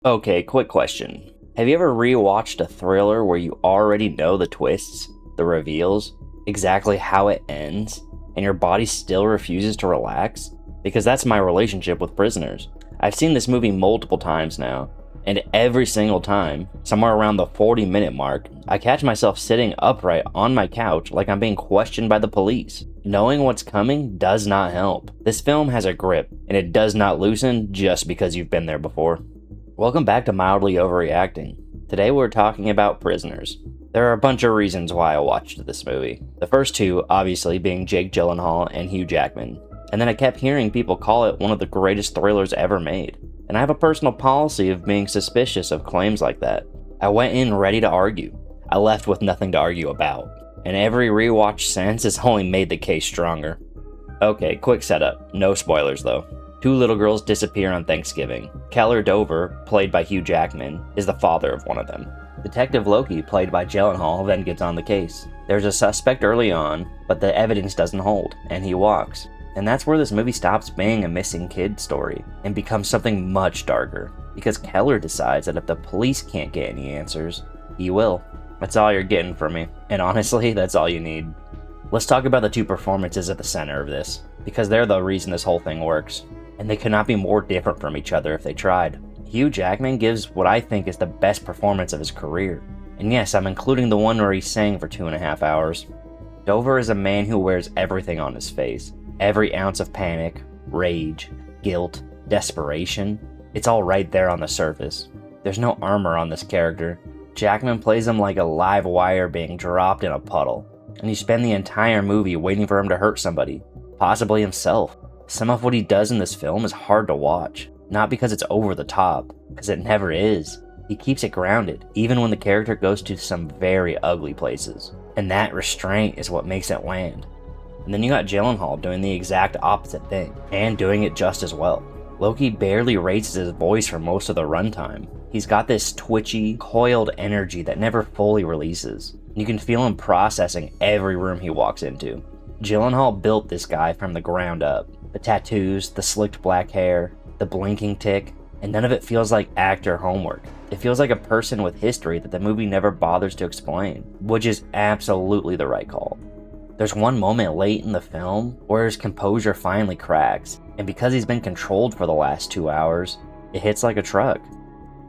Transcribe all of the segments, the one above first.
Okay, quick question. Have you ever rewatched a thriller where you already know the twists, the reveals, exactly how it ends, and your body still refuses to relax? Because that's my relationship with Prisoners. I've seen this movie multiple times now, and every single time, somewhere around the 40-minute mark, I catch myself sitting upright on my couch like I'm being questioned by the police. Knowing what's coming does not help. This film has a grip, and it does not loosen just because you've been there before. Welcome back to Mildly Overreacting. Today we're talking about Prisoners. There are a bunch of reasons why I watched this movie. The first two, obviously, being Jake Gyllenhaal and Hugh Jackman. And then I kept hearing people call it one of the greatest thrillers ever made. And I have a personal policy of being suspicious of claims like that. I went in ready to argue. I left with nothing to argue about. And every rewatch since has only made the case stronger. Okay, quick setup. No spoilers though. Two little girls disappear on Thanksgiving. Keller Dover, played by Hugh Jackman, is the father of one of them. Detective Loki, played by Gyllenhaal, then gets on the case. There's a suspect early on, but the evidence doesn't hold, and he walks. And that's where this movie stops being a missing kid story and becomes something much darker, because Keller decides that if the police can't get any answers, he will. That's all you're getting from me, and honestly, that's all you need. Let's talk about the two performances at the center of this, because they're the reason this whole thing works. And they could not be more different from each other if they tried. Hugh Jackman gives what I think is the best performance of his career. And yes, I'm including the one where he sang for 2.5 hours. Dover is a man who wears everything on his face. Every ounce of panic, rage, guilt, desperation. It's all right there on the surface. There's no armor on this character. Jackman plays him like a live wire being dropped in a puddle. And you spend the entire movie waiting for him to hurt somebody. Possibly himself. Some of what he does in this film is hard to watch, not because it's over the top, because it never is. He keeps it grounded, even when the character goes to some very ugly places. And that restraint is what makes it land. And then you got Gyllenhaal doing the exact opposite thing, and doing it just as well. Loki barely raises his voice for most of the runtime. He's got this twitchy, coiled energy that never fully releases. You can feel him processing every room he walks into. Gyllenhaal built this guy from the ground up. The tattoos, the slicked black hair, the blinking tick, and none of it feels like actor homework. It feels like a person with history that the movie never bothers to explain, which is absolutely the right call. There's one moment late in the film where his composure finally cracks, and because he's been controlled for the last 2 hours, it hits like a truck.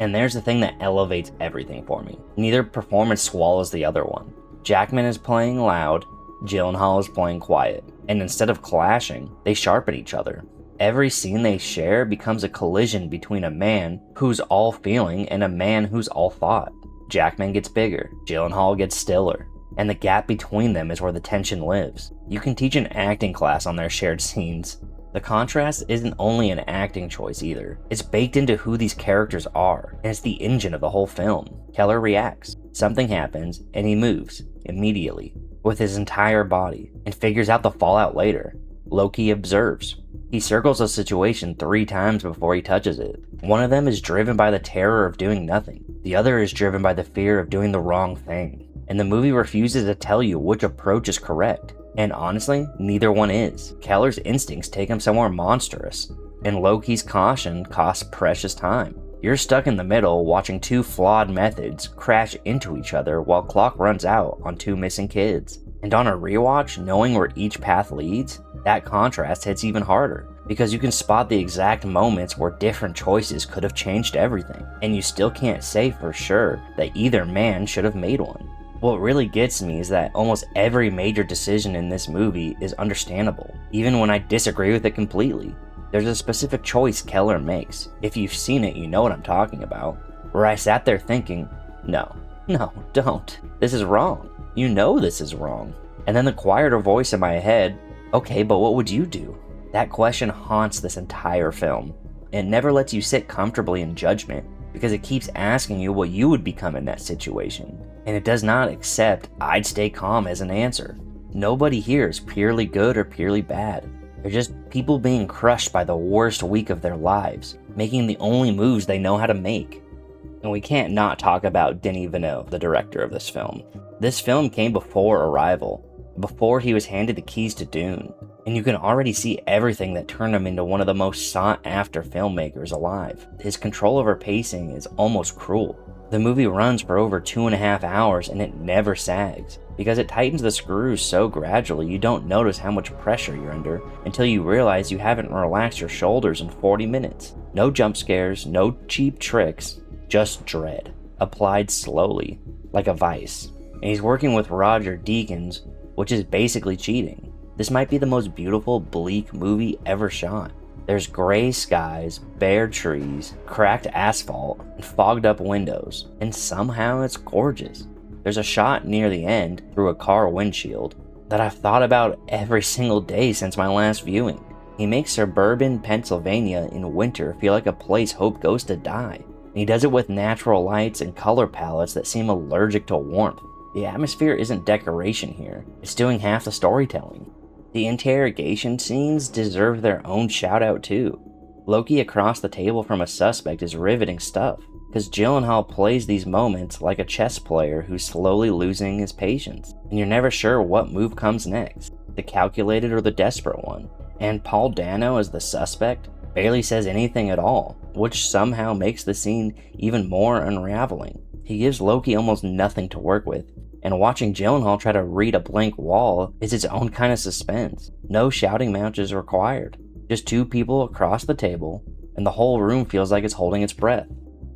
And there's the thing that elevates everything for me. Neither performance swallows the other one. Jackman is playing loud, Gyllenhaal is playing quiet, and instead of clashing, they sharpen each other. Every scene they share becomes a collision between a man who's all feeling and a man who's all thought. Jackman gets bigger, Gyllenhaal gets stiller, and the gap between them is where the tension lives. You can teach an acting class on their shared scenes. The contrast isn't only an acting choice either. It's baked into who these characters are, and it's the engine of the whole film. Keller reacts. Something happens, and he moves, immediately, with his entire body, and figures out the fallout later. Loki observes. He circles a situation 3 times before he touches it. One of them is driven by the terror of doing nothing. The other is driven by the fear of doing the wrong thing. And the movie refuses to tell you which approach is correct. And honestly, neither one is. Keller's instincts take him somewhere monstrous, and Loki's caution costs precious time. You're stuck in the middle watching 2 flawed methods crash into each other while clock runs out on 2 missing kids. And on a rewatch, knowing where each path leads, that contrast hits even harder, because you can spot the exact moments where different choices could have changed everything, and you still can't say for sure that either man should have made one. What really gets me is that almost every major decision in this movie is understandable, even when I disagree with it completely. There's a specific choice Keller makes. If you've seen it, you know what I'm talking about. Where I sat there thinking, no, don't. This is wrong. You know this is wrong. And then the quieter voice in my head, okay, but what would you do? That question haunts this entire film. It never lets you sit comfortably in judgment, because it keeps asking you what you would become in that situation. And it does not accept I'd stay calm as an answer. Nobody here is purely good or purely bad. They're just people being crushed by the worst week of their lives, making the only moves they know how to make. And we can't not talk about Denis Villeneuve, the director of this film. This film came before Arrival, before he was handed the keys to Dune, and you can already see everything that turned him into one of the most sought-after filmmakers alive. His control over pacing is almost cruel. The movie runs for over 2.5 hours and it never sags, because it tightens the screws so gradually you don't notice how much pressure you're under until you realize you haven't relaxed your shoulders in 40 minutes. No jump scares, no cheap tricks, just dread, applied slowly, like a vice. And he's working with Roger Deakins, which is basically cheating. This might be the most beautiful, bleak movie ever shot. There's gray skies, bare trees, cracked asphalt, and fogged up windows, and somehow it's gorgeous. There's a shot near the end through a car windshield that I've thought about every single day since my last viewing. He makes suburban Pennsylvania in winter feel like a place hope goes to die. And he does it with natural lights and color palettes that seem allergic to warmth. The atmosphere isn't decoration here, it's doing half the storytelling. The interrogation scenes deserve their own shout out too. Loki across the table from a suspect is riveting stuff, because Gyllenhaal plays these moments like a chess player who's slowly losing his patience, and you're never sure what move comes next, the calculated or the desperate one. And Paul Dano as the suspect barely says anything at all, which somehow makes the scene even more unraveling. He gives Loki almost nothing to work with, and watching Gyllenhaal try to read a blank wall is its own kind of suspense. No shouting matches required, just two people across the table, and the whole room feels like it's holding its breath.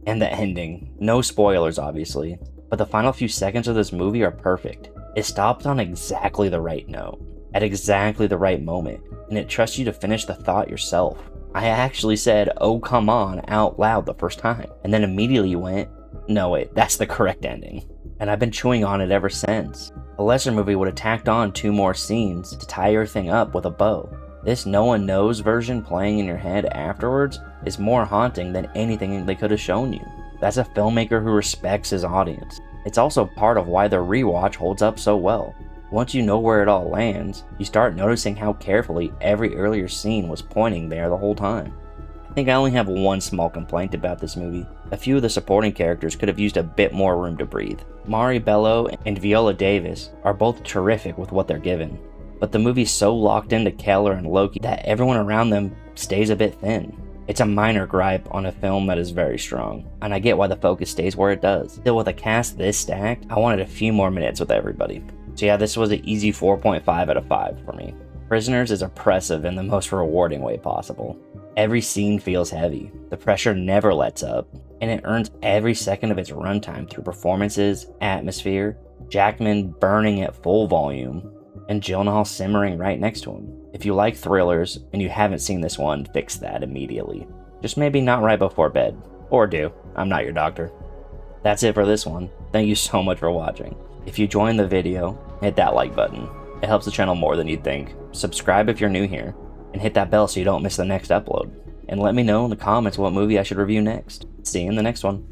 And the ending, no spoilers obviously, but the final few seconds of this movie are perfect. It stops on exactly the right note, at exactly the right moment, and it trusts you to finish the thought yourself. I actually said, "Oh come on," out loud the first time, and then immediately went, "No wait, that's the correct ending." And I've been chewing on it ever since. A lesser movie would have tacked on 2 more scenes to tie everything up with a bow. This no one knows version playing in your head afterwards is more haunting than anything they could have shown you. That's a filmmaker who respects his audience. It's also part of why the rewatch holds up so well. Once you know where it all lands, you start noticing how carefully every earlier scene was pointing there the whole time. I think I only have one small complaint about this movie. A few of the supporting characters could have used a bit more room to breathe. Mari Bello and Viola Davis are both terrific with what they're given, but the movie's so locked into Keller and Loki that everyone around them stays a bit thin. It's a minor gripe on a film that is very strong, and I get why the focus stays where it does. Still, with a cast this stacked, I wanted a few more minutes with everybody. So yeah, this was an easy 4.5 out of 5 for me. Prisoners is oppressive in the most rewarding way possible. Every scene feels heavy, the pressure never lets up, and it earns every second of its runtime through performances, atmosphere, Jackman burning at full volume, and Gyllenhaal simmering right next to him. If you like thrillers and you haven't seen this one, fix that immediately. Just maybe not right before bed. Or do. I'm not your doctor. That's it for this one. Thank you so much for watching. If you enjoyed the video, hit that like button. It helps the channel more than you'd think. Subscribe if you're new here, and hit that bell so you don't miss the next upload. And let me know in the comments what movie I should review next. See you in the next one.